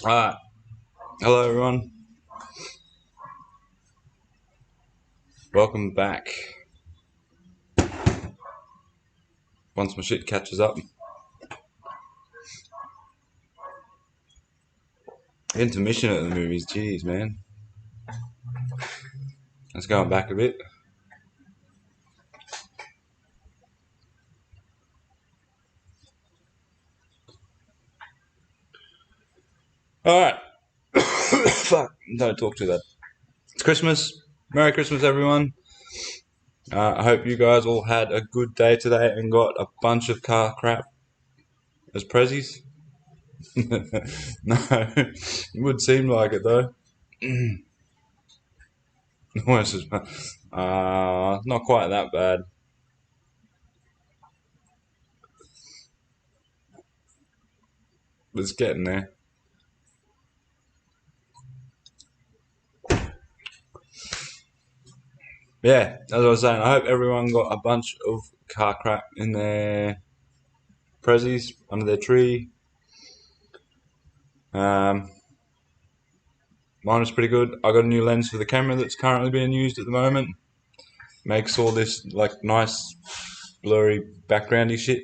Alright, hello everyone. Welcome back. Once my shit catches up. Intermission at the movies, jeez man. Let's go back a bit. Alright. Fuck, don't talk to that. It's Christmas. Merry Christmas everyone. I hope you guys all had a good day today and got a bunch of car crap as prezzies. No, it would seem like it though. Not quite that bad. But it's getting there. Yeah, as I was saying, I hope everyone got a bunch of car crap in their prezzies under their tree. Mine is pretty good. I got a new lens for the camera that's currently being used at the moment. Makes all this like nice blurry backgroundy shit.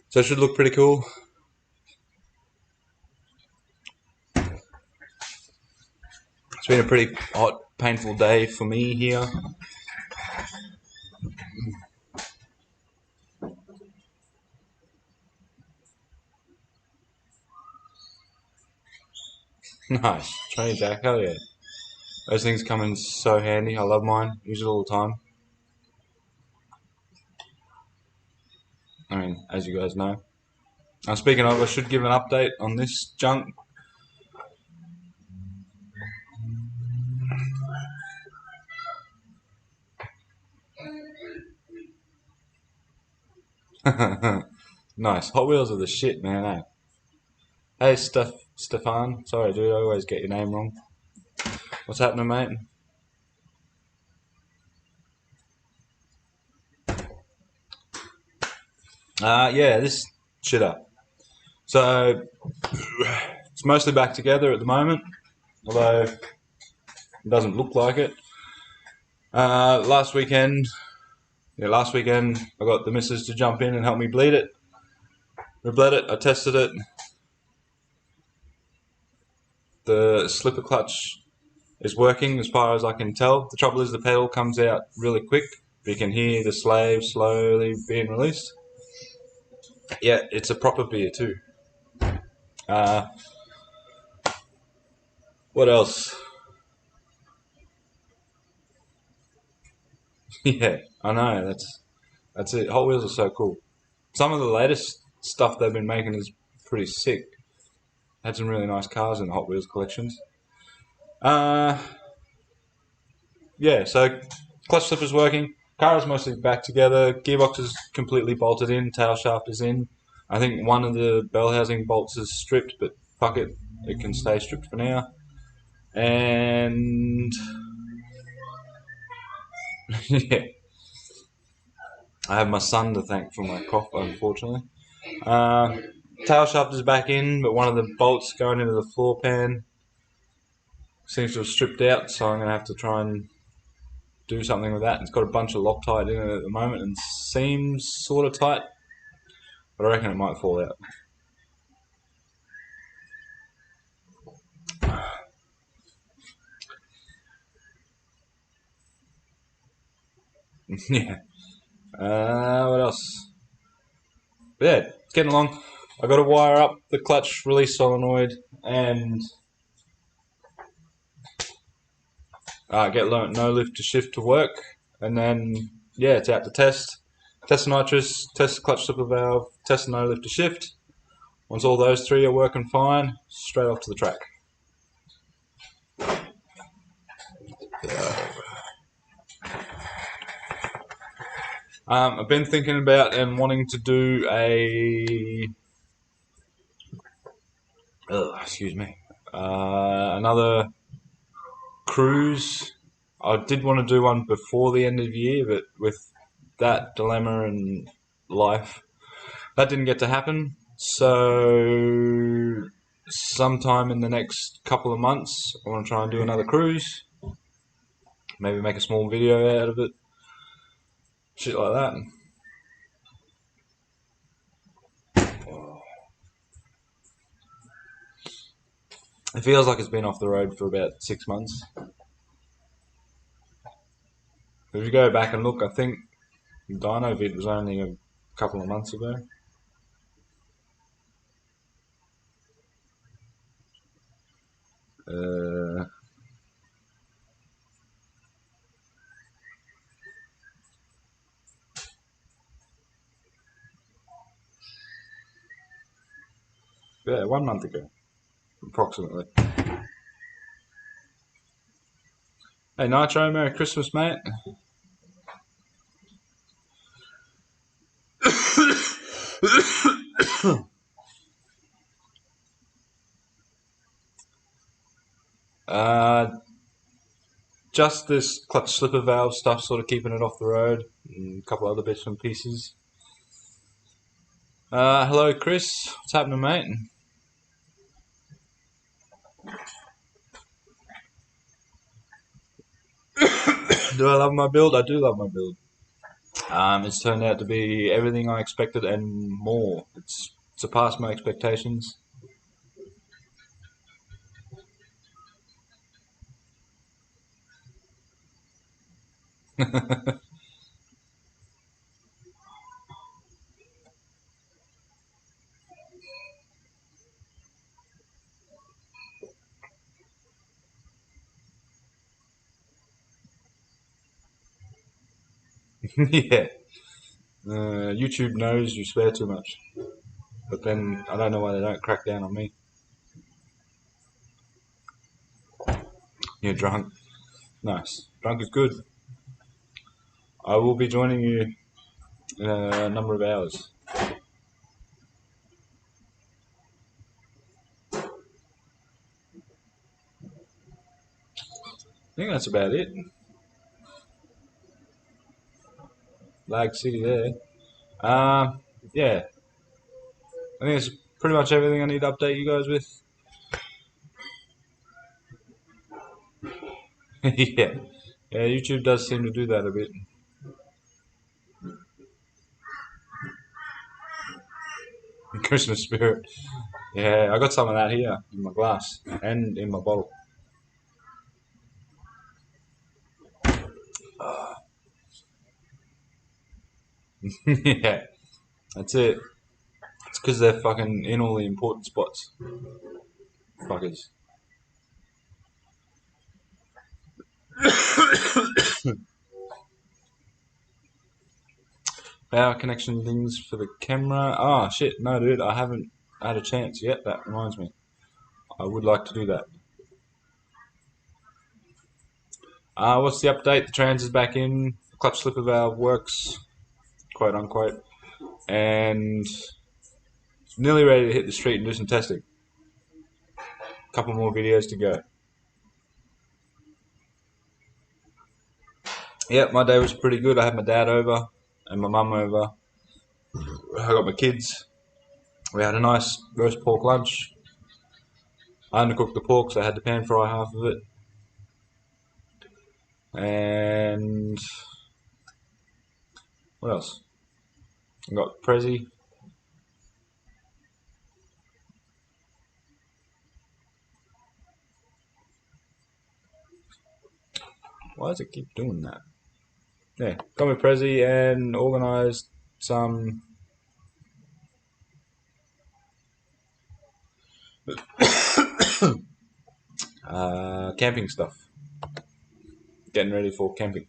So it should look pretty cool. It's been a pretty hot, painful day for me here. Nice. Train jack, hell yeah. Those things come in so handy. I love mine. Use it all the time. I mean, as you guys know. Speaking of, I should give an update on this junk. Nice. Hot Wheels are the shit, man, eh? Hey, Stefan. Sorry, dude, I always get your name wrong. What's happening, mate? Yeah, this shit up. So, it's mostly back together at the moment, although it doesn't look like it. Last weekend, I got the missus to jump in and help me bleed it. We bled it, I tested it. The slipper clutch is working as far as I can tell. The trouble is the pedal comes out really quick. You can hear the slave slowly being released. Yeah, it's a proper beer too. What else? Yeah, I know, that's it. Hot Wheels are so cool. Some of the latest stuff they've been making is pretty sick. Had some really nice cars in the Hot Wheels collections. Yeah, so clutch slipper's working. Car is mostly back together. Gearbox is completely bolted in. Tail shaft is in. I think one of the bell housing bolts is stripped, but fuck it, it can stay stripped for now. And yeah, I have my son to thank for my cough, unfortunately. Tail shaft is back in, but one of the bolts going into the floor pan seems to have stripped out, so I'm going to have to try and do something with that. It's got a bunch of Loctite in it at the moment and seems sort of tight, but I reckon it might fall out. Yeah. What else? But yeah, it's getting along. I got to wire up the clutch release solenoid and get no lift to shift to work, and then yeah, it's out to test. Test the nitrous, test the clutch slipper valve, test the no lift to shift. Once all those three are working fine, straight off to the track. I've been thinking about and wanting to do another cruise. I did want to do one before the end of the year, but with that dilemma and life, that didn't get to happen. So sometime in the next couple of months, I want to try and do another cruise. Maybe make a small video out of it. Shit like that. It feels like it's been off the road for about 6 months. If you go back and look, I think Dino Vid was only a couple of months ago. Yeah, 1 month ago, approximately. Hey Nitro, Merry Christmas, mate. Uh, just this clutch slipper valve stuff, sort of keeping it off the road, and a couple other bits and pieces. Hello, Chris. What's happening, mate? Do I love my build? I do love my build. It's turned out to be everything I expected and more. It's surpassed my expectations. Yeah. YouTube knows you swear too much. But then I don't know why they don't crack down on me. You're drunk. Nice. Drunk is good. I will be joining you in a number of hours. I think that's about it. Lag City there. Yeah. I think it's pretty much everything I need to update you guys with. Yeah. Yeah, YouTube does seem to do that a bit. Christmas spirit. Yeah, I got some of that here in my glass and in my bottle. Yeah, that's it. It's because they're fucking in all the important spots. Fuckers. Power connection things for the camera. Oh shit, no dude, I haven't had a chance yet. That reminds me. I would like to do that. What's the update? The trans is back in. The clutch slipper valve works, quote unquote, and nearly ready to hit the street and do some testing. A couple more videos to go. Yeah, my day was pretty good. I had my dad over and my mum over. I got my kids. We had a nice roast pork lunch. I undercooked the pork, so I had to pan fry half of it. And what else? I got Prezi. Why does it keep doing that? Yeah, got me Prezi and organised some camping stuff. Getting ready for camping.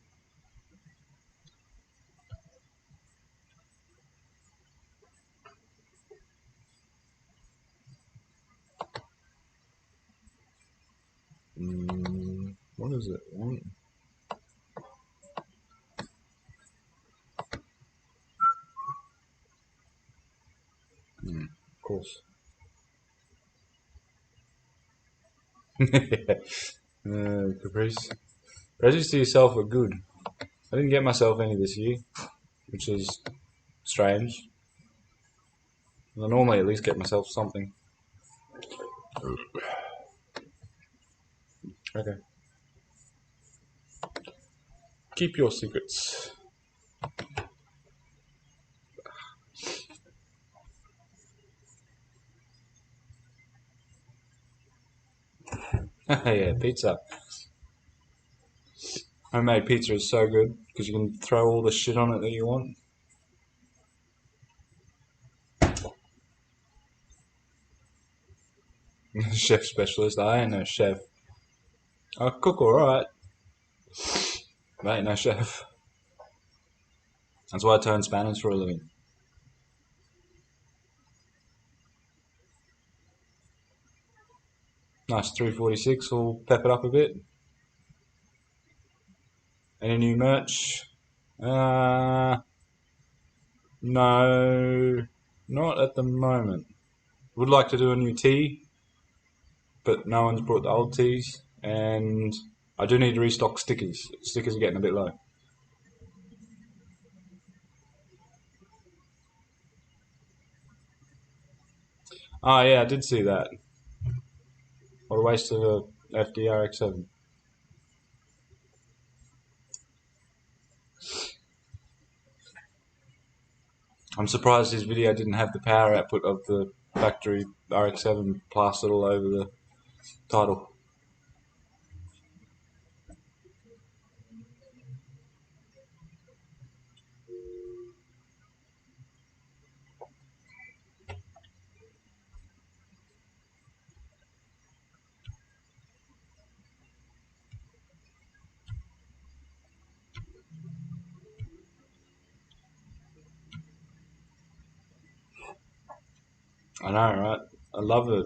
What is it? Of course. Caprice. Prezzies to yourself are good. I didn't get myself any this year, which is strange. I normally at least get myself something. Okay. Keep your secrets. Yeah, pizza. Homemade pizza is so good because you can throw all the shit on it that you want. Chef specialist. I ain't no chef. I cook alright, but I ain't no chef. That's why I turn Spanish for a living. Nice 346. We'll pep it up a bit. Any new merch? No, not at the moment. Would like to do a new tee, but no one's brought the old tees, and I do need to restock stickers. Stickers are getting a bit low. Oh yeah, I did see that. What a waste of a FDRX7. I'm surprised his video didn't have the power output of the factory RX7 plastered all over the title. I know, right? I love the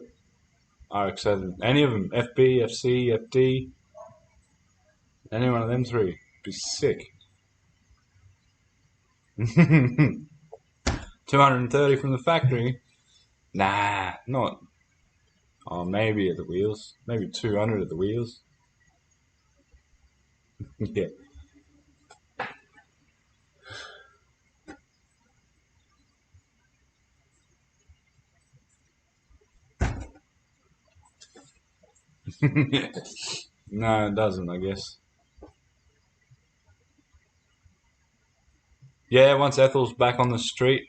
RX7. Any of them, FB, FC, FD, any one of them three, be sick. 230 from the factory? Nah, not. Oh, maybe at the wheels. Maybe 200 at the wheels. Yeah. No, it doesn't, I guess. Yeah, once Ethel's back on the street,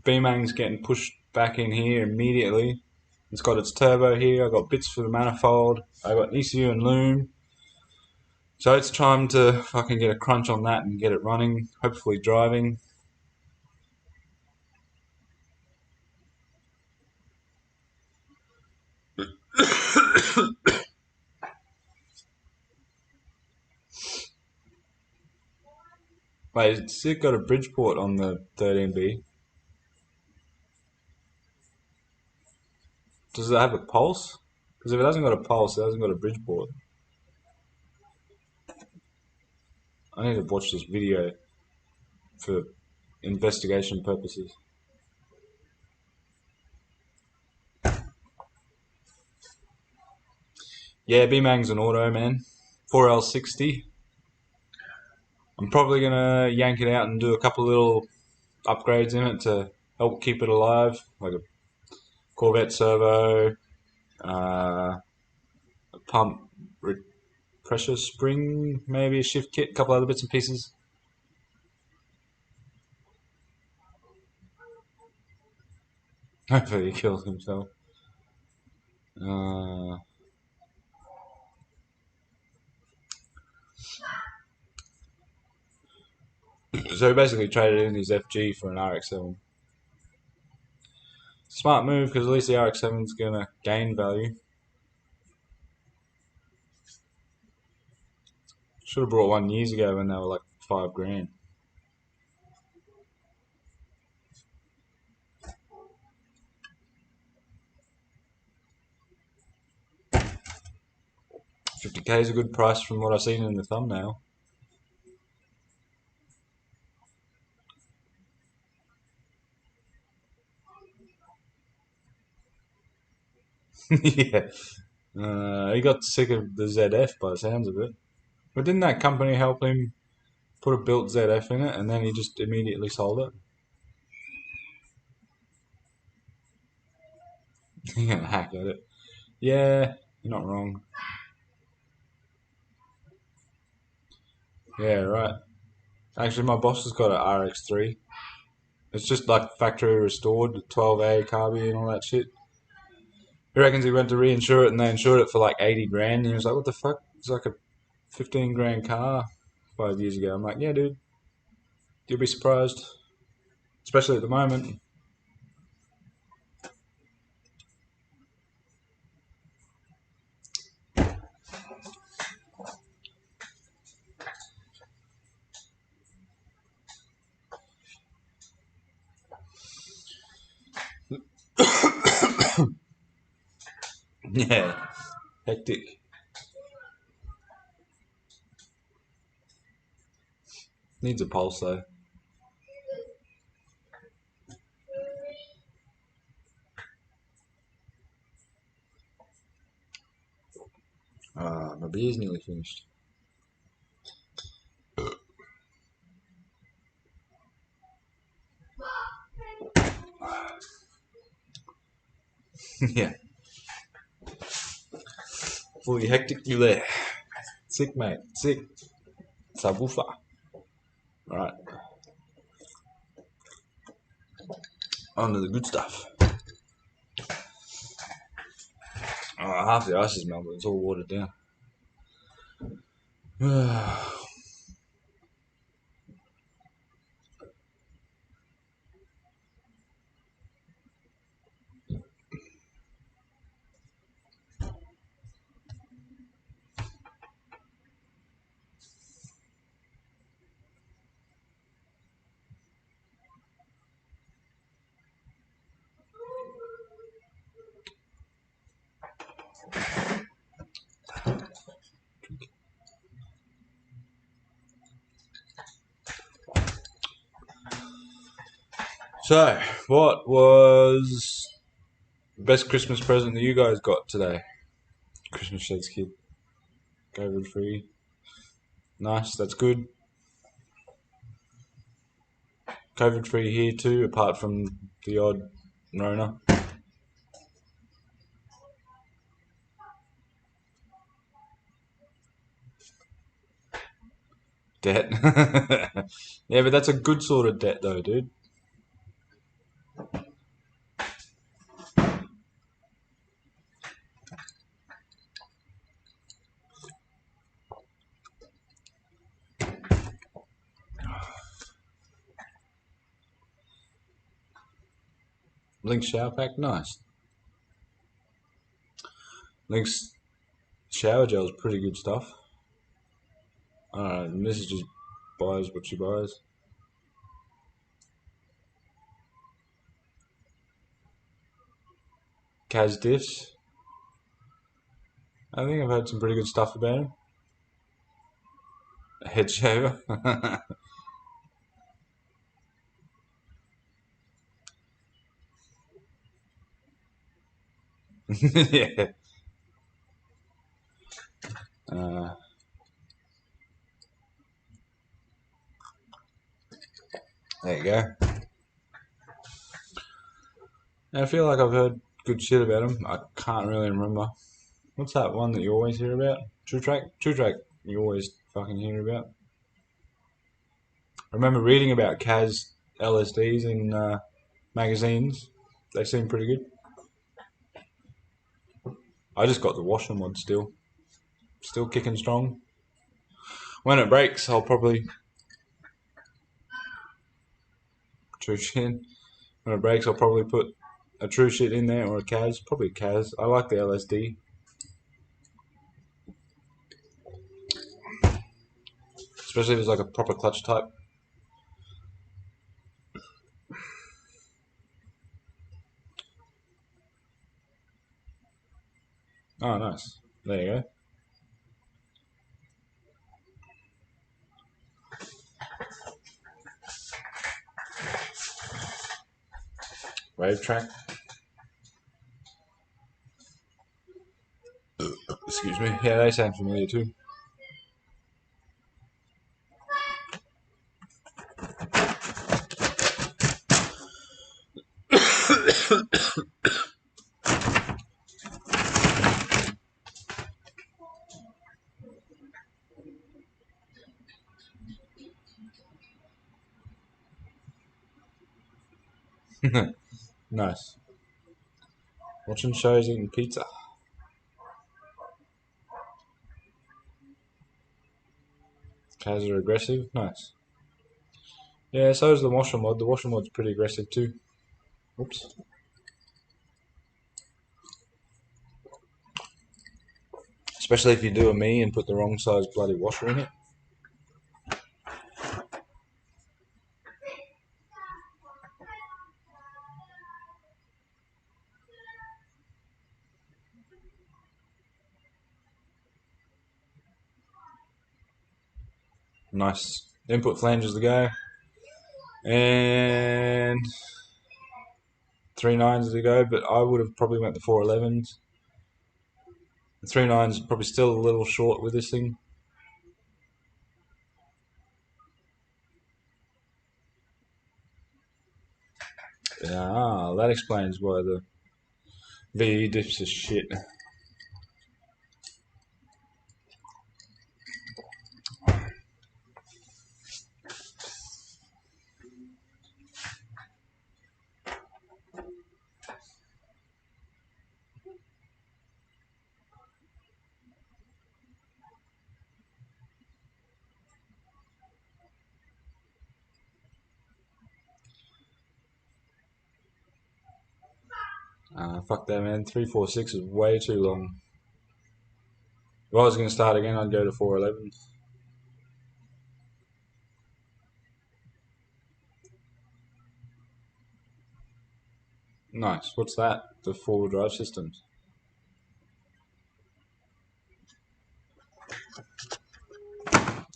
B-Mang's getting pushed back in here immediately. It's got its turbo here, I got bits for the manifold, I got ECU and loom. So it's time to fucking get a crunch on that and get it running, hopefully driving. Wait, it's it got a Bridgeport on the 13B? Does it have a pulse? Because if it hasn't got a pulse, it hasn't got a Bridgeport. I need to watch this video for investigation purposes. Yeah, B-Mang's an auto, man. 4L60. I'm probably going to yank it out and do a couple little upgrades in it to help keep it alive, like a Corvette servo, a pump pressure spring, maybe a shift kit, a couple other bits and pieces. Hopefully he kills himself. So he basically traded in his FG for an RX-7. Smart move because at least the RX-7 is going to gain value. Should have brought one years ago when they were like $5,000. $50K is a good price from what I've seen in the thumbnail. Yeah. He got sick of the ZF by the sounds of it. But didn't that company help him put a built ZF in it and then he just immediately sold it? You're gonna hack at it. Yeah, you're not wrong. Yeah, right. Actually, my boss has got an RX3. It's just like factory restored, 12A carby and all that shit. He reckons he went to reinsure it and they insured it for like 80 grand. And he was like, what the fuck? It's like a 15 grand car 5 years ago. I'm like, yeah, dude, you'll be surprised. Especially at the moment. Yeah, hectic. Needs a pulse though. My beer's nearly finished. Yeah, fully hectic you there. Sick, mate. Sick. Subwoofer. Right, on to the good stuff. Half the ice is melted. It's all watered down. So, what was the best Christmas present that you guys got today? Christmas Sheds Kid. COVID free. Nice, that's good. COVID free here too, apart from the odd Rona. Debt. Yeah, but that's a good sort of debt though, dude. Link's shower pack, nice. Link's shower gel is pretty good stuff. I don't know, Mrs. just buys what she buys. Kaz Diffs. I think I've heard some pretty good stuff about him. A head shaver. Yeah. Uh, there you go. I feel like I've heard good shit about him. I can't really remember. What's that one that you always hear about? True Track? True Track, you always fucking hear about. I remember reading about Kaz LSDs in magazines. They seem pretty good. I just got the washer mod still. Still kicking strong. When it breaks, I'll probably... True shit. When it breaks, I'll probably put a True Shit in there or a Kaz. Probably a Kaz. I like the LSD. Especially if it's like a proper clutch type. Oh, nice. There you go. Wave track. Excuse me. Yeah, they sound familiar too. Nice. Watching shows, eating pizza. Cars are aggressive. Nice. Yeah, so is the washer mod. The washer mod's pretty aggressive too. Oops. Especially if you do a me and put the wrong size bloody washer in it. Nice. Input flanges to go. And 3.9s to go, but I would have probably went the 4.11s. The 3.9s probably still a little short with this thing. Ah, that explains why the VE dips is shit. Fuck that, man. 3.46 is way too long. If I was going to start again, I'd go to 4.11. Nice. What's that? The four-wheel drive systems.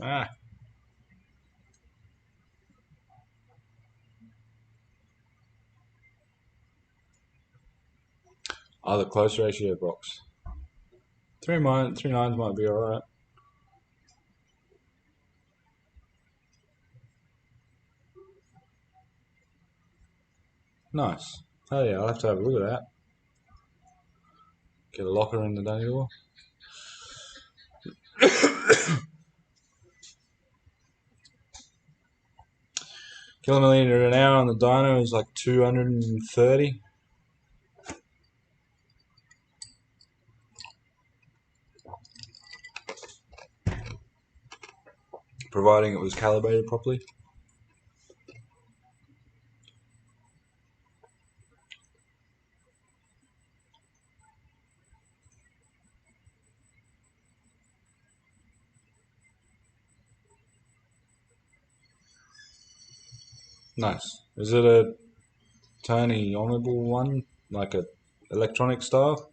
Ah. Oh, the close ratio box. 3.9s might be alright. Nice. Oh yeah, I'll have to have a look at that. Get a locker in the dunny door. Kilometre an hour on the dyno is like 230. Providing it was calibrated properly. Nice. Is it a tiny honourable one? Like a electronic style?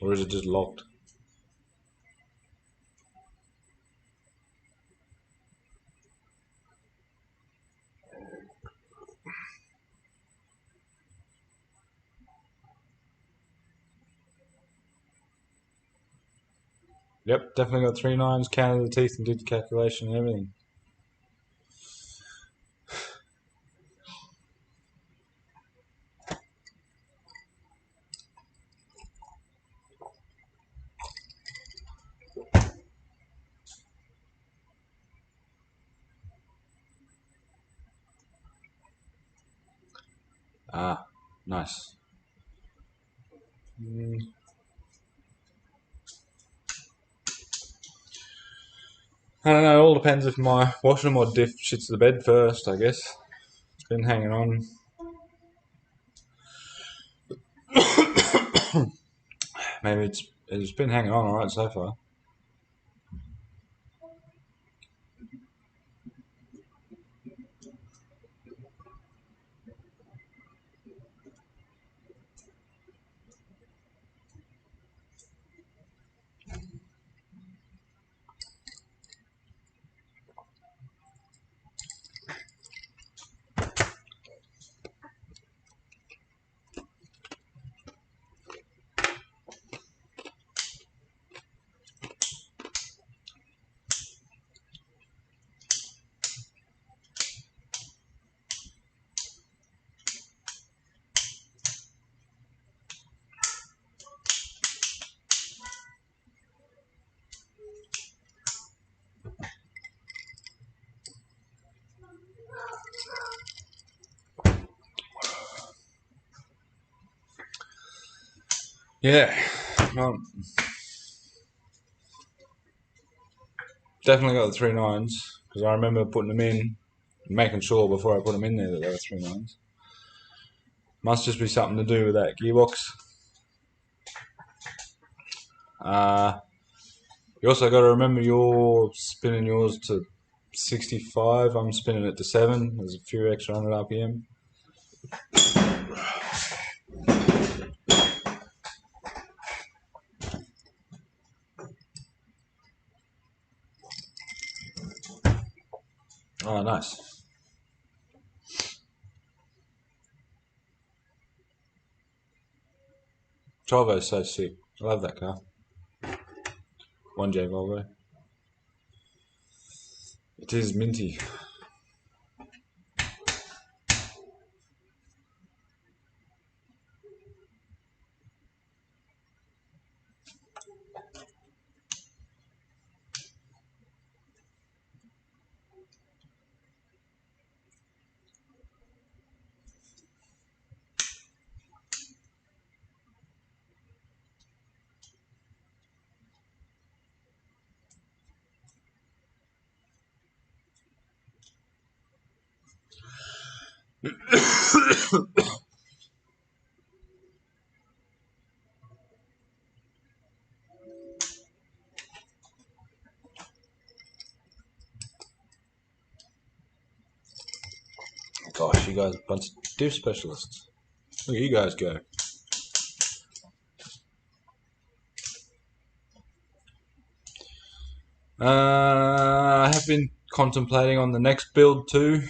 Or is it just locked? Yep, definitely got 3.9s, counted the teeth and did the calculation and everything. Ah, nice. I don't know, it all depends if my washer mod diff shits the bed first, I guess. It's been hanging on. Maybe it's been hanging on alright so far. Yeah, well, definitely got the 3.9s because I remember putting them in, making sure before I put them in there that they were 3.9s. Must just be something to do with that gearbox. Uh, you also got to remember you're spinning yours to 65. I'm spinning it to 7. There's a few extra 100 RPM. Oh, nice. Volvo's so sick. I love that car. 1J Volvo. It is minty. Gosh, you guys are a bunch of diff specialists. Look at you guys go. I have been contemplating on the next build too.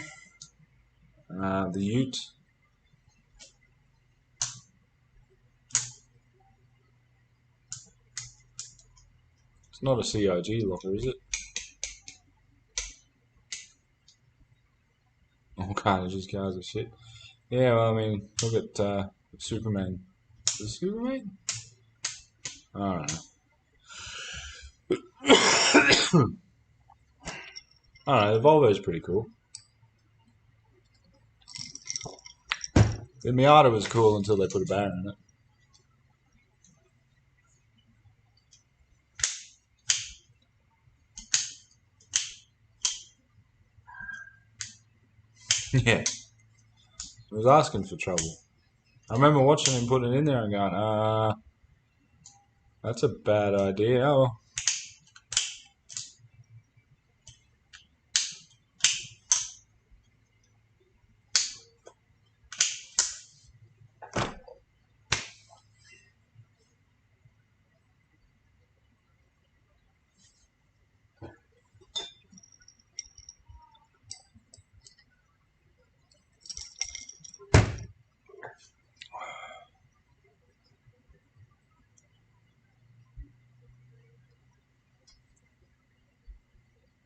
The Ute. It's not a CIG locker, is it? All carnages cars are shit. Yeah, well, I mean, look at Superman. Is it Superman? I don't know. I don't know, the Volvo's pretty cool. The Miata was cool until they put a Baron in it. Yeah, it was asking for trouble. I remember watching him put it in there and going, that's a bad idea. Oh, well.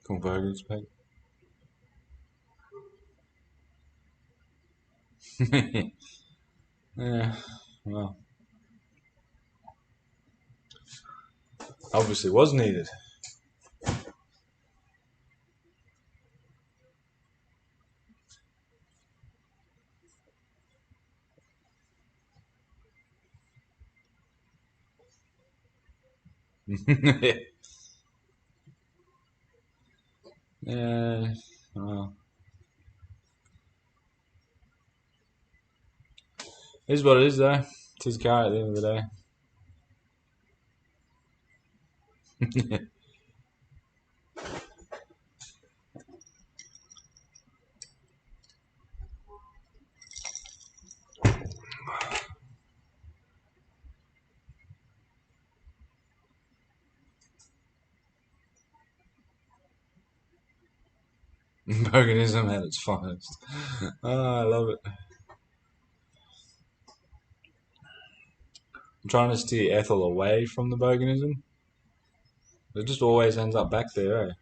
Convergence pack. Yeah, well, obviously was needed. Yeah, well, it is what it is though. It's his car at the end of the day. Boganism at its finest. Oh, I love it. I'm trying to steer Ethel away from the boganism. It just always ends up back there, eh?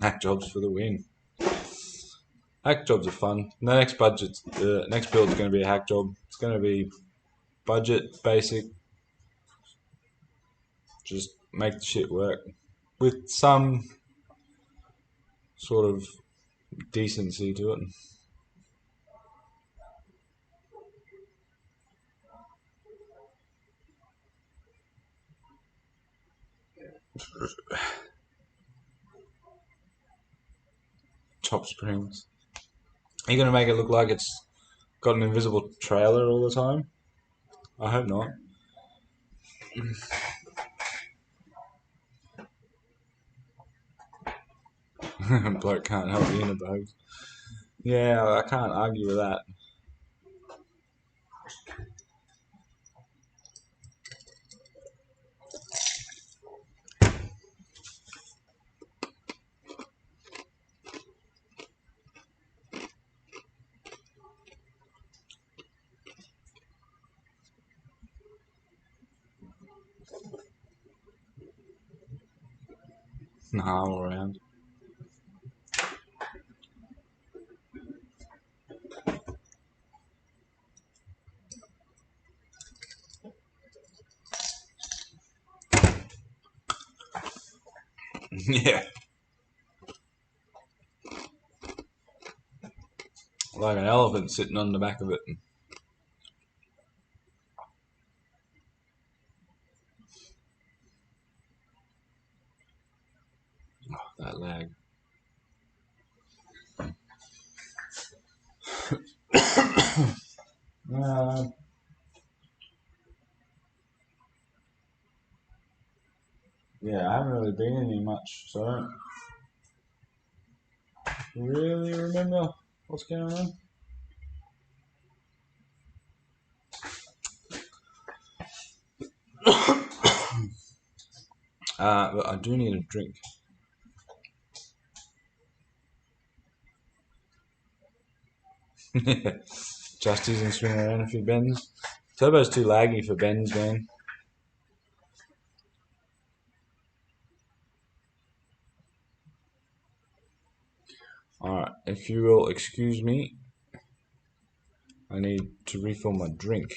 Hack jobs for the win. Hack jobs are fun. The next budget, the next build is going to be a hack job. It's going to be budget, basic, just make the shit work with some sort of decency to it. Top springs. Are you gonna make it look like it's got an invisible trailer all the time? I hope not. Bloke can't help the inner bugs. Yeah, I can't argue with that. Nah, all around. Yeah. Like an elephant sitting on the back of it. Oh, that lag. Uh, yeah, I haven't really been in here much, so I don't really remember what's going on. But I do need a drink. Just using swing around a few bends. Turbo's too laggy for bends, man. Alright, if you will excuse me, I need to refill my drink.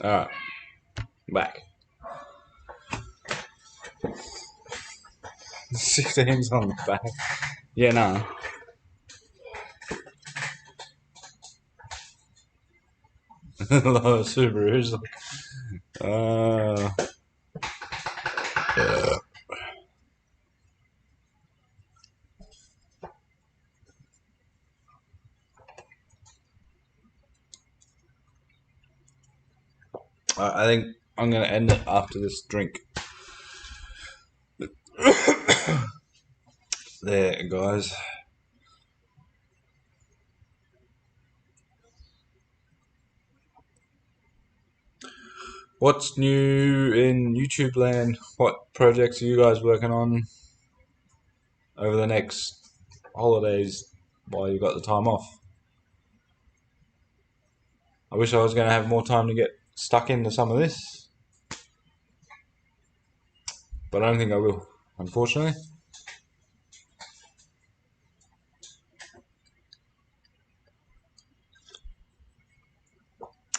Alright, back. 16's on the back. Yeah, nah. A lot of Subarus. I think I'm going to end it after this drink. There, guys. What's new in YouTube land? What projects are you guys working on over the next holidays while you got the time off? I wish I was going to have more time to get stuck into some of this, but I don't think I will, unfortunately.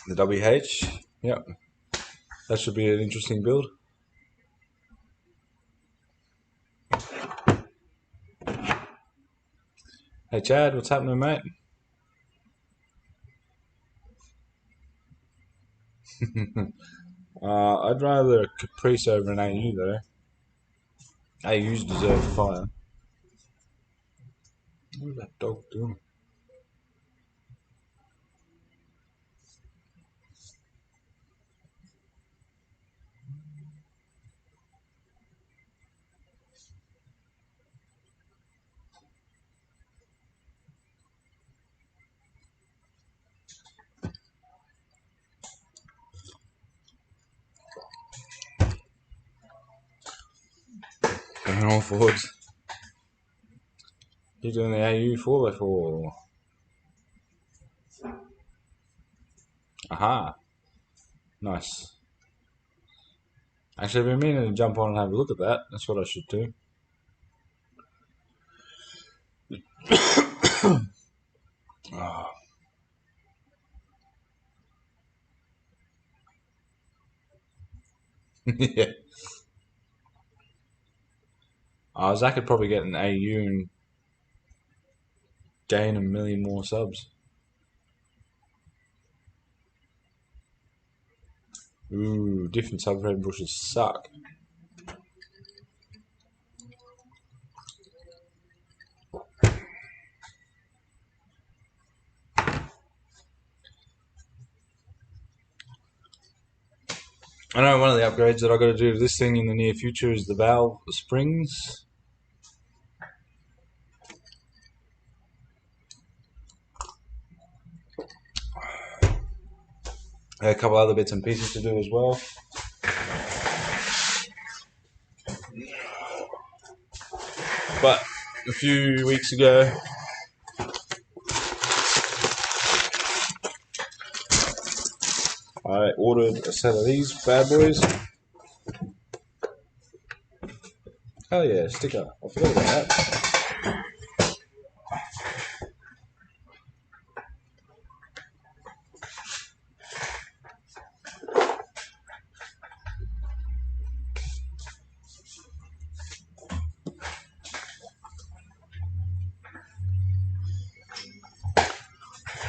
The WH, yep, that should be an interesting build. Hey Chad, what's happening, mate? I'd rather a Caprice over an AU though. AUs deserve fire. What is that dog doing? Going all forwards. You're doing the AU 4x4. Aha. Nice. Actually, I've been meaning to jump on and have a look at that. That's what I should do. Oh. Yeah. Zach could probably get an AU and gain 1,000,000 more subs. Ooh, different subframe bushes suck. I know one of the upgrades that I've got to do to this thing in the near future is the valve springs. A couple other bits and pieces to do as well. But a few weeks ago, I ordered a set of these bad boys. Hell yeah, sticker. I forgot about that.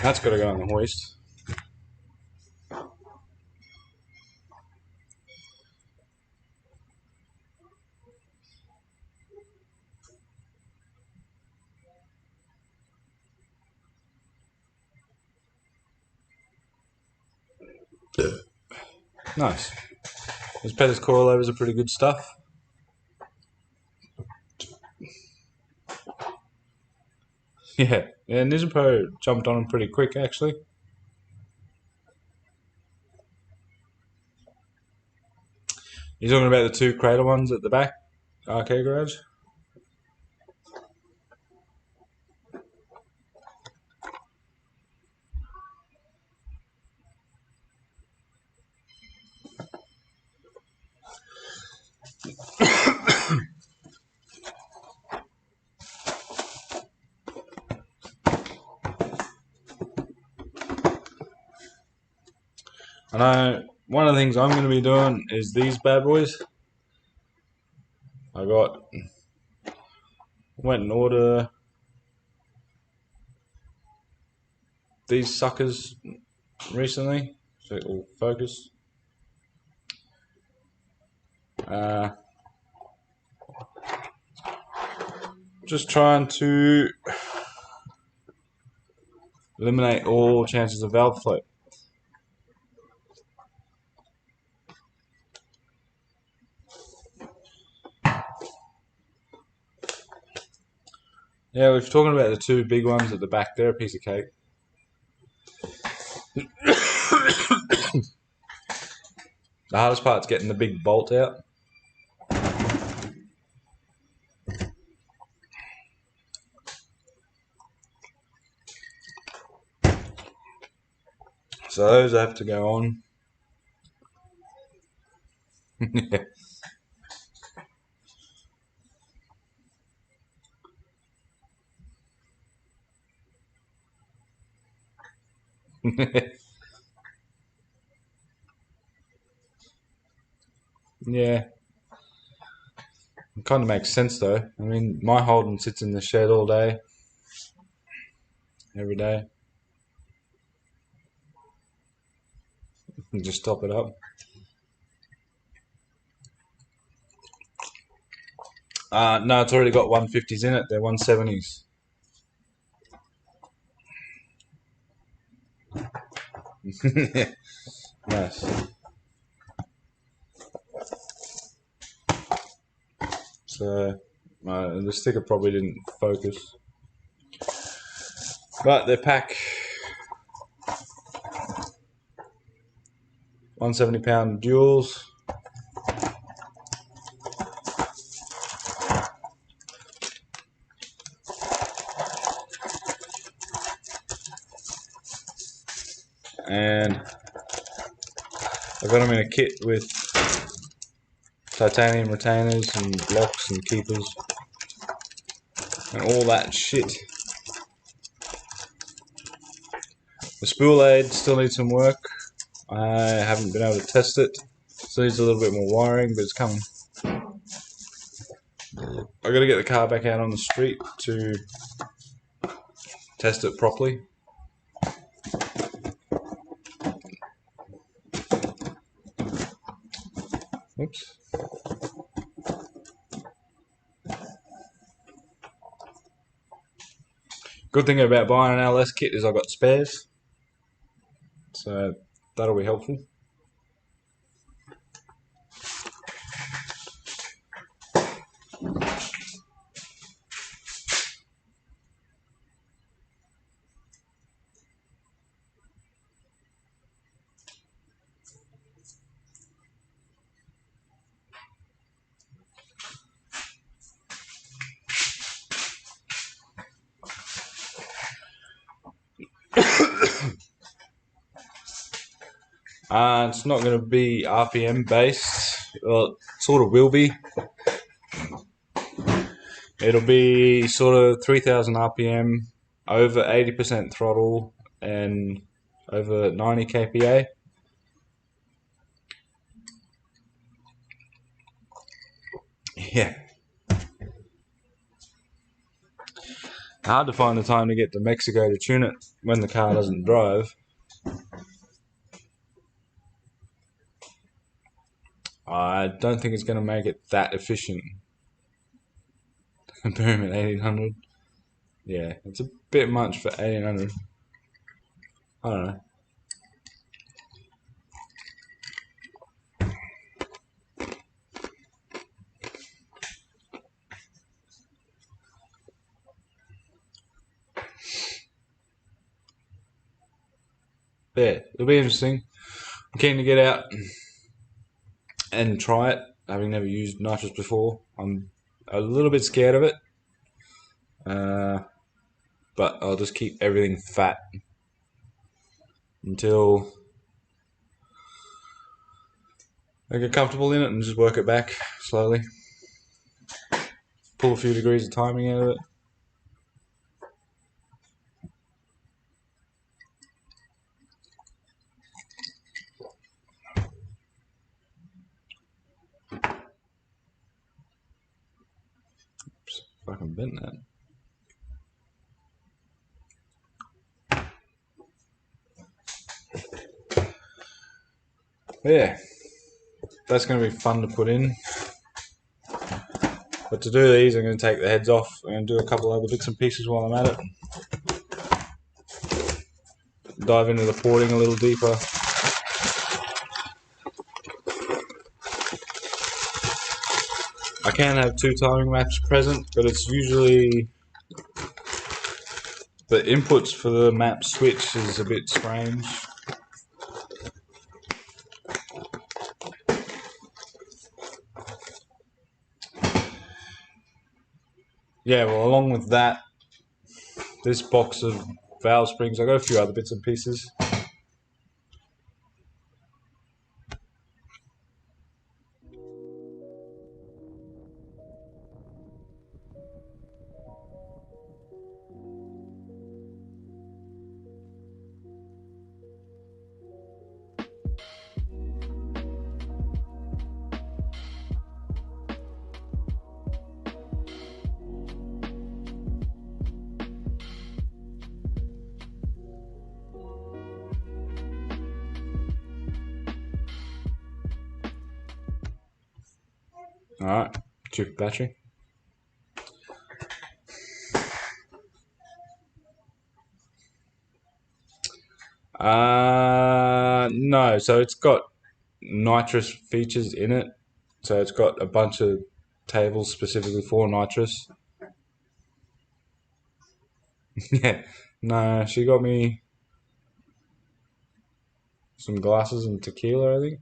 That's got to go on the hoist. Nice. Those Pettis coilovers are pretty good stuff. Yeah, Nizupo jumped on them pretty quick actually. You're talking about the two cradle ones at the back arcade garage? I know one of the things I'm going to be doing is these bad boys. Went and ordered these suckers recently. if it will focus. Just trying to eliminate all chances of valve float. Yeah, we're talking about the two big ones at the back. They're a piece of cake. The hardest part's getting the big bolt out. So those have to go on. Yeah. It kind of makes sense though. I mean, my Holden sits in the shed all day, every day. And just top it up. No, it's already got 150s in it. They're 170s. Nice. So the sticker probably didn't focus, but they pack 170-pound duals. And I got them in a kit with titanium retainers and blocks and keepers and all that shit. The spool aid still needs some work. I haven't been able to test it. Still needs a little bit more wiring, but it's coming. I got to get the car back out on the street to test it properly. Oops. Good thing about buying an LS kit is I've got spares, so that'll be helpful. It's not going to be RPM based. Well, it sort of will be. It'll be sort of 3000 RPM, over 80% throttle, and over 90 kPa. Yeah. Hard to find the time to get to Mexico to tune it when the car doesn't drive. I don't think it's going to make it that efficient. Boom at 1800. Yeah, it's a bit much for 1800. I don't know. Yeah, it'll be interesting. I'm keen to get out and try it, having never used nitrous before. I'm a little bit scared of it, but I'll just keep everything fat until I get comfortable in it and just work it back slowly. Pull a few degrees of timing out of it. Oops, fucking bent that. Yeah, that's going to be fun to put in. But to do these, I'm going to take the heads off and do a couple other bits and pieces while I'm at it. Dive into the porting a little deeper. I can have two timing maps present, but it's usually the inputs for the map switch is a bit strange. Yeah, well, along with that, this box of valve springs, I got a few other bits and pieces. Alright, cheap battery. No, so it's got nitrous features in it. So it's got a bunch of tables specifically for nitrous. Yeah, no, she got me some glasses and tequila, I think.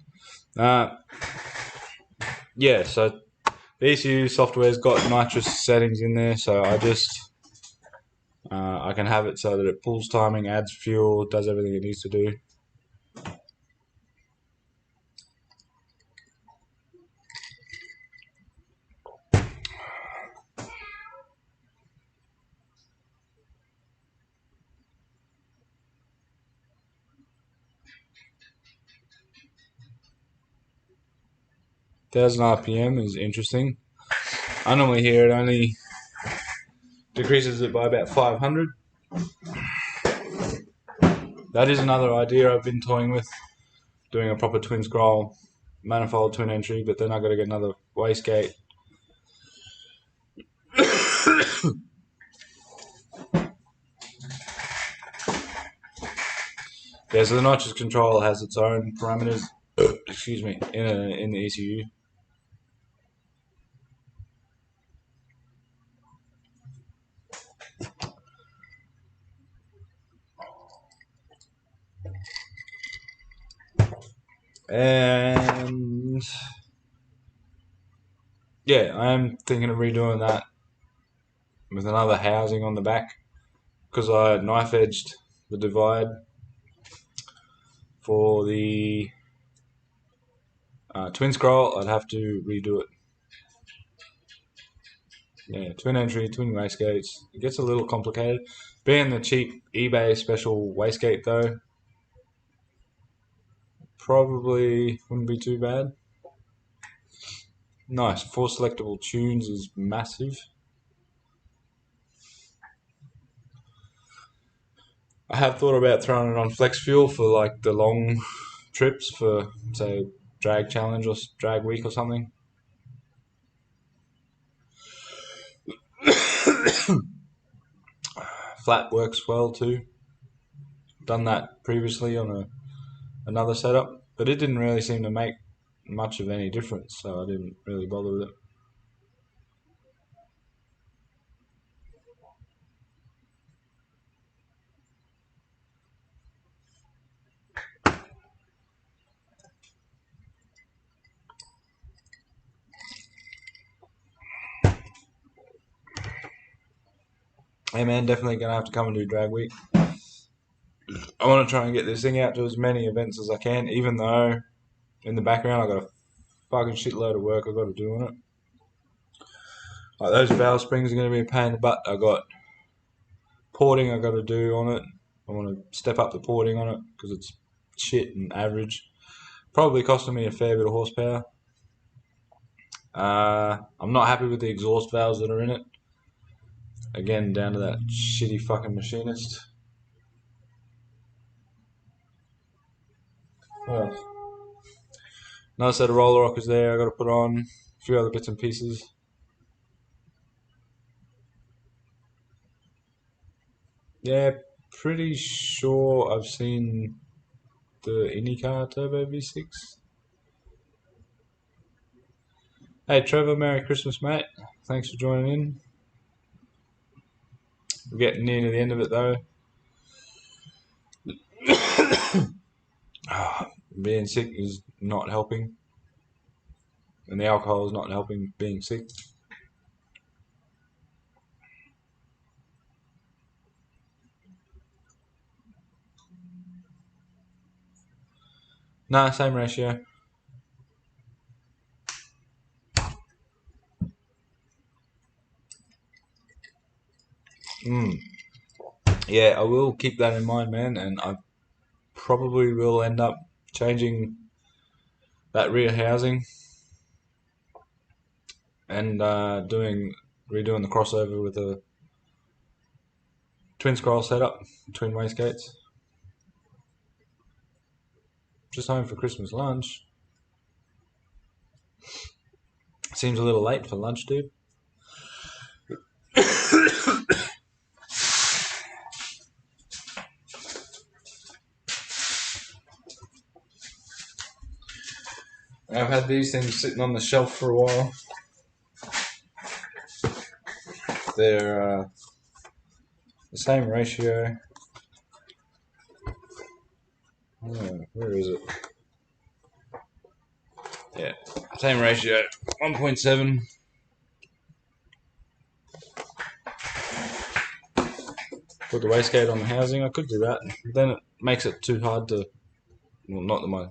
Yeah, so the ECU software's got nitrous settings in there, so I can have it so that it pulls timing, adds fuel, does everything it needs to do. Thousand RPM is interesting. I normally hear it only decreases it by about 500. That is another idea I've been toying with, doing a proper twin scroll manifold twin entry, but then I've got to get another wastegate. Yeah, so the nitrous control has its own parameters. Excuse me, in the ECU. And yeah, I am thinking of redoing that with another housing on the back because I knife edged the divide for the twin scroll. I'd have to redo it. Yeah, twin entry, twin wastegates. It gets a little complicated. Being the cheap eBay special wastegate though, probably wouldn't be too bad. Nice. 4 selectable tunes is massive. I have thought about throwing it on flex fuel for like the long trips for say drag challenge or drag week or something. Flat works well too. Done that previously on another setup, but it didn't really seem to make much of any difference, so I didn't really bother with it. Hey man, definitely gonna have to come and do drag week. I want to try and get this thing out to as many events as I can, even though in the background I got a fucking shitload of work I got to do on it. Like those valve springs are going to be a pain in the butt. I got porting I got to do on it. I want to step up the porting on it because it's shit and average. Probably costing me a fair bit of horsepower. I'm not happy with the exhaust valves that are in it. Again, down to that shitty fucking machinist. What else? Another set of roller rockers there I got to put on. A few other bits and pieces. Yeah, pretty sure I've seen the IndyCar Turbo V6. Hey Trevor, Merry Christmas, mate. Thanks for joining in. We're getting near to the end of it though. Being sick is not helping, and the alcohol is not helping being sick. Nah, same ratio. Yeah, I will keep that in mind, man, and I probably will end up changing that rear housing and redoing the crossover with a twin scroll setup, twin wastegates. Just home for Christmas lunch. Seems a little late for lunch, dude. I've had these things sitting on the shelf for a while. They're the same ratio. Oh, where is it? Yeah, same ratio. 1.7. Put the wastegate on the housing. I could do that. Then it makes it too hard to. Well, not that my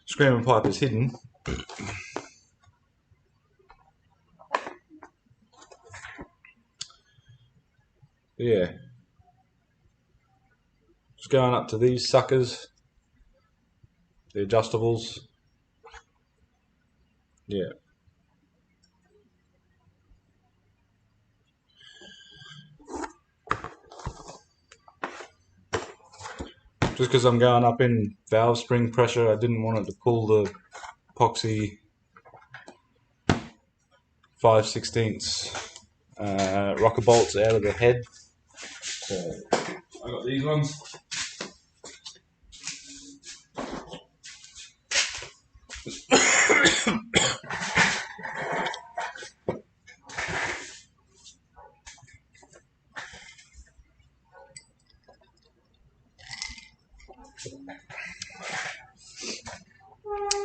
screaming pipe is hidden. But yeah. Just going up to these suckers. The adjustables. Yeah. Just because I'm going up in valve spring pressure, I didn't want it to pull the epoxy 5/16 rocker bolts out of the head. So I got these ones.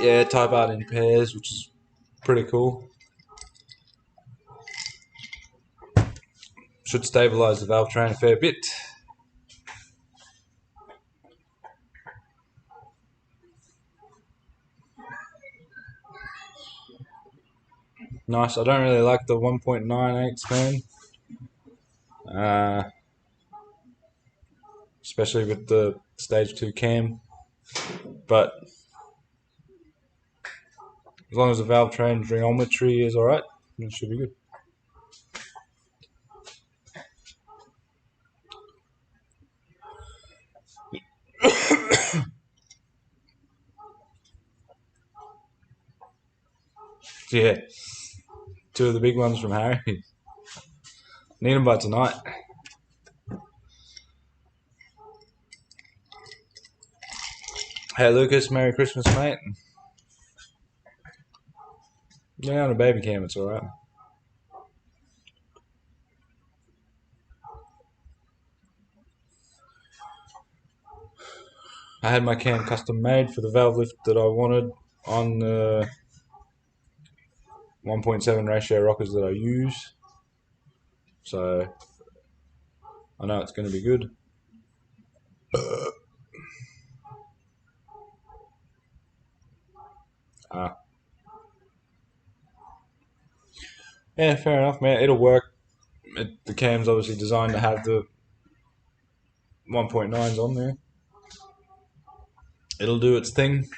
Yeah, type art in pairs, which is pretty cool. Should stabilise the valve train a fair bit. Nice. I don't really like the 1.98s, man. Especially with the stage 2 cam. But as long as the valve train geometry is alright, it should be good. Yeah, two of the big ones from Harry. Need them by tonight. Hey Lucas, Merry Christmas, mate. Yeah, on a baby cam, it's alright. I had my cam custom made for the valve lift that I wanted on the 1.7 ratio rockers that I use. So I know it's going to be good. Yeah, fair enough, man. It'll work. The cam's obviously designed to have the 1.9s on there. It'll do its thing.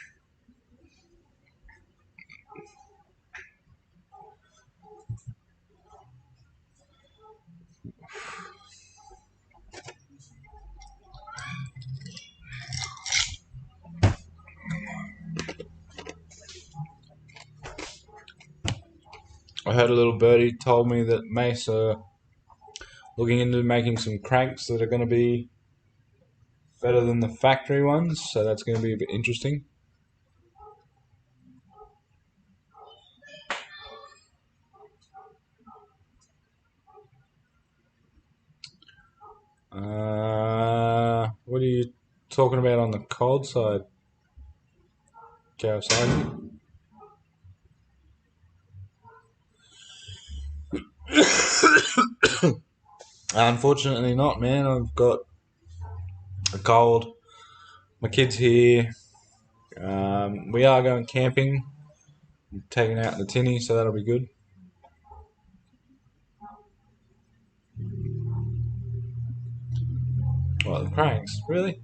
I heard a little birdie told me that Mace are looking into making some cranks that are going to be better than the factory ones, so that's going to be a bit interesting. What are you talking about on the cold side, Kawasaki? Unfortunately not, man. I've got a cold. My kid's here. We are going camping, taking out the tinny, so that'll be good. What, the cranks? Really?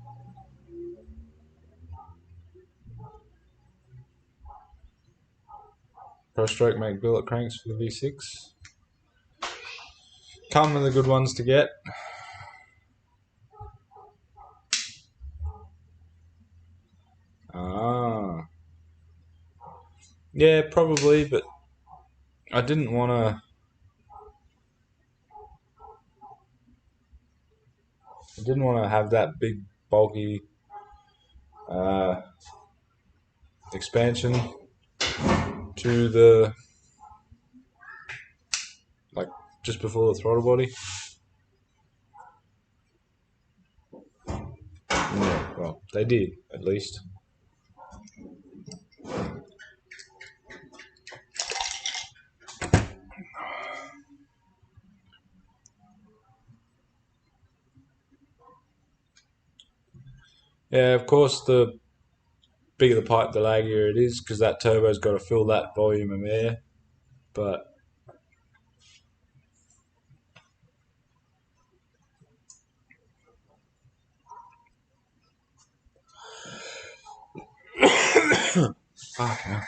Pro Stroke make billet cranks for the V6. Come with the good ones to get. Ah. Yeah, probably, but I didn't want to. I didn't want to have that big, bulky uh, expansion to the like just before the throttle body. Yeah, well, they did at least. Yeah, of course, the bigger the pipe, the laggier it is, because that turbo's got to fill that volume of air. But fuck hell.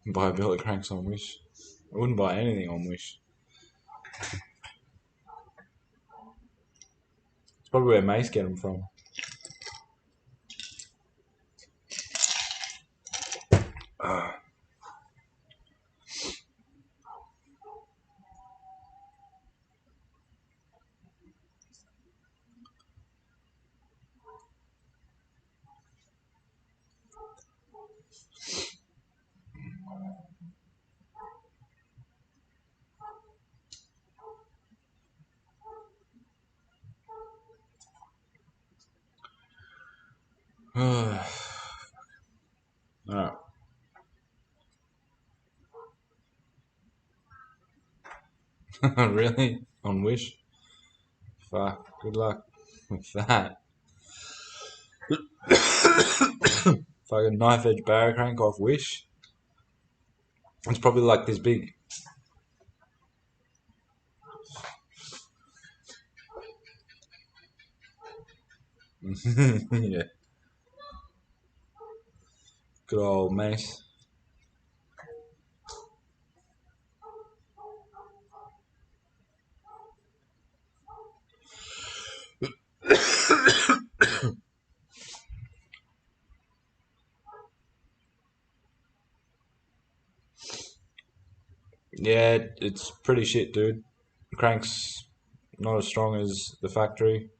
Buy a billet cranks on Wish. I wouldn't buy anything on Wish. It's probably where Mace get them from. Alright. Really? On Wish? Fuck. Good luck with that. Fucking knife edge barrow crank off Wish. It's probably like this big. Yeah. Good old Mace. Yeah, it's pretty shit, dude. Crank's not as strong as the factory.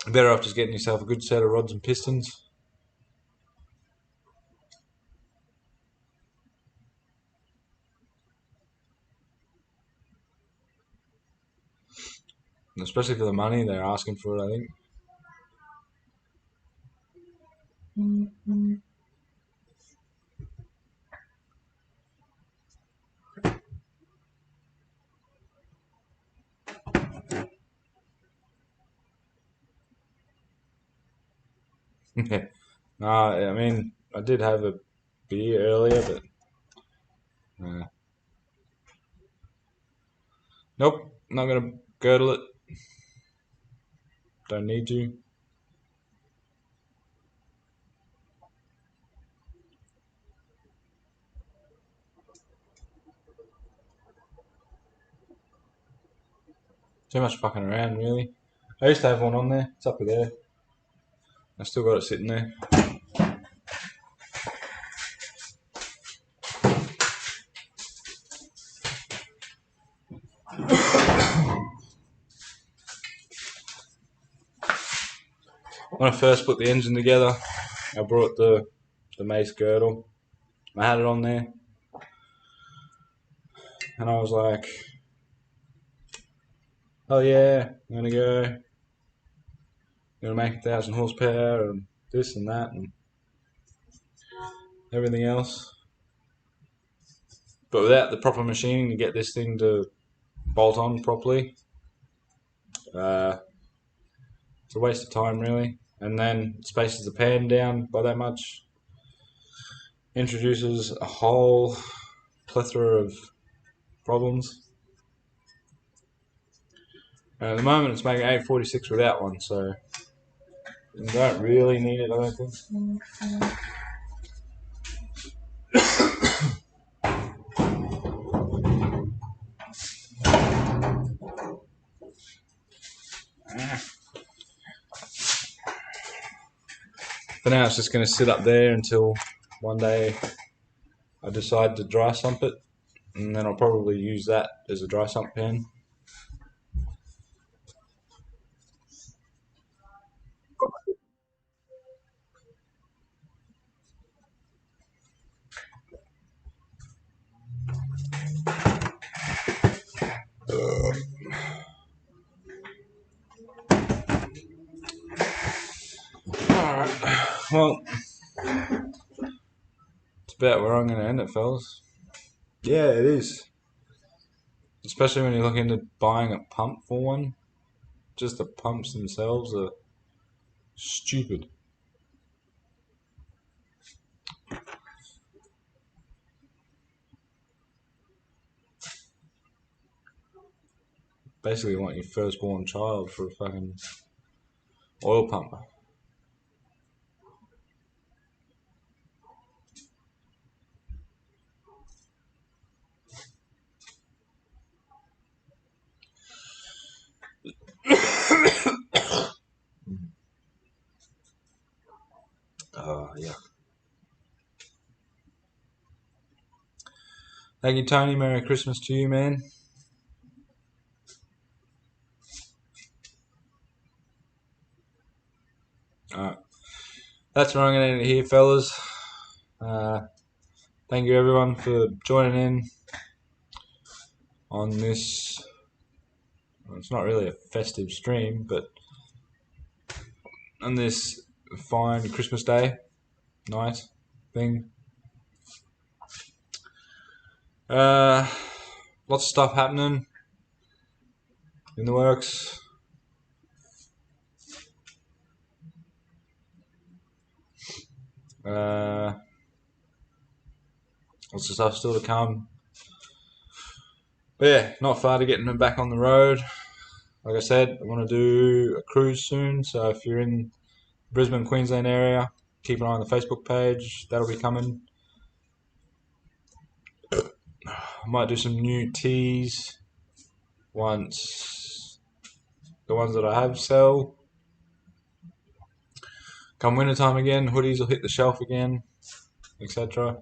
Better off just getting yourself a good set of rods and pistons. And especially for the money they're asking for it, I think. No, I mean, I did have a beer earlier, but nope, not gonna girdle it. Don't need to. Too much fucking around, really. I used to have one on there. It's up there. I still got it sitting there. When I first put the engine together, I brought the mace girdle. I had it on there, and I was like, "Oh yeah, I'm gonna make 1,000 horsepower and this and that and everything else." But without the proper machining to get this thing to bolt on properly, it's a waste of time, really. And then spaces the pan down by that much, introduces a whole plethora of problems. And at the moment, it's making 846 without one, so you don't really need it, I don't think. For now, it's just going to sit up there until one day I decide to dry sump it, and then I'll probably use that as a dry sump pan. Alright, well, it's about where I'm going to end it, fellas. Yeah, it is. Especially when you look into buying a pump for one. Just the pumps themselves are stupid. Basically, you want your firstborn child for a fucking oil pump. Yeah. Thank you, Tony. Merry Christmas to you, man. Alright. That's where I'm going to end it here, fellas. Thank you, everyone, for joining in on this. Well, it's not really a festive stream, but on this fine Christmas Day night thing. Lots of stuff happening in the works. Lots of stuff still to come. But yeah, not far to getting them back on the road. Like I said, I want to do a cruise soon, so if you're in Brisbane, Queensland area, keep an eye on the Facebook page. That'll be coming. I might do some new teas once the ones that I have sell. Come winter time again, hoodies will hit the shelf again, etc.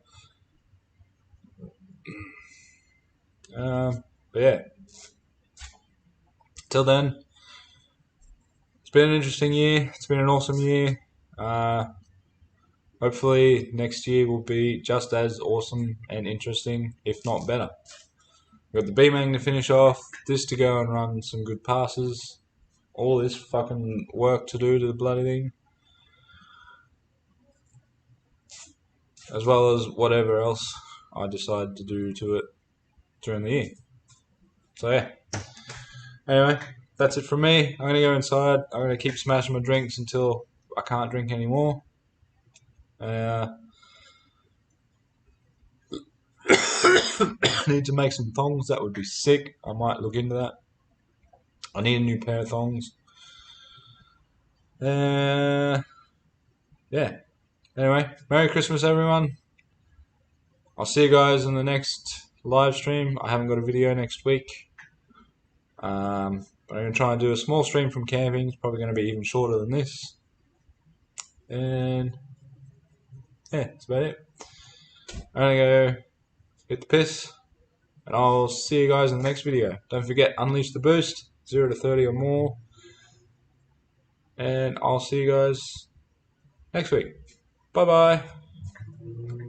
But yeah, till then, it's been an interesting year. It's been an awesome year. Hopefully next year will be just as awesome and interesting, if not better. We've got the B-Mang to finish off, this to go and run some good passes, all this fucking work to do to the bloody thing, as well as whatever else I decide to do to it during the year. So yeah. Anyway, that's it from me. I'm going to go inside. I'm going to keep smashing my drinks until I can't drink anymore. Need to make some thongs. That would be sick. I might look into that. I need a new pair of thongs. Yeah. Anyway, Merry Christmas, everyone. I'll see you guys in the next live stream. I haven't got a video next week. But But I'm going to try and do a small stream from camping. It's probably going to be even shorter than this. And yeah, that's about it. I'm going to go get the piss. And I'll see you guys in the next video. Don't forget, unleash the boost, 0 to 30 or more. And I'll see you guys next week. Bye bye.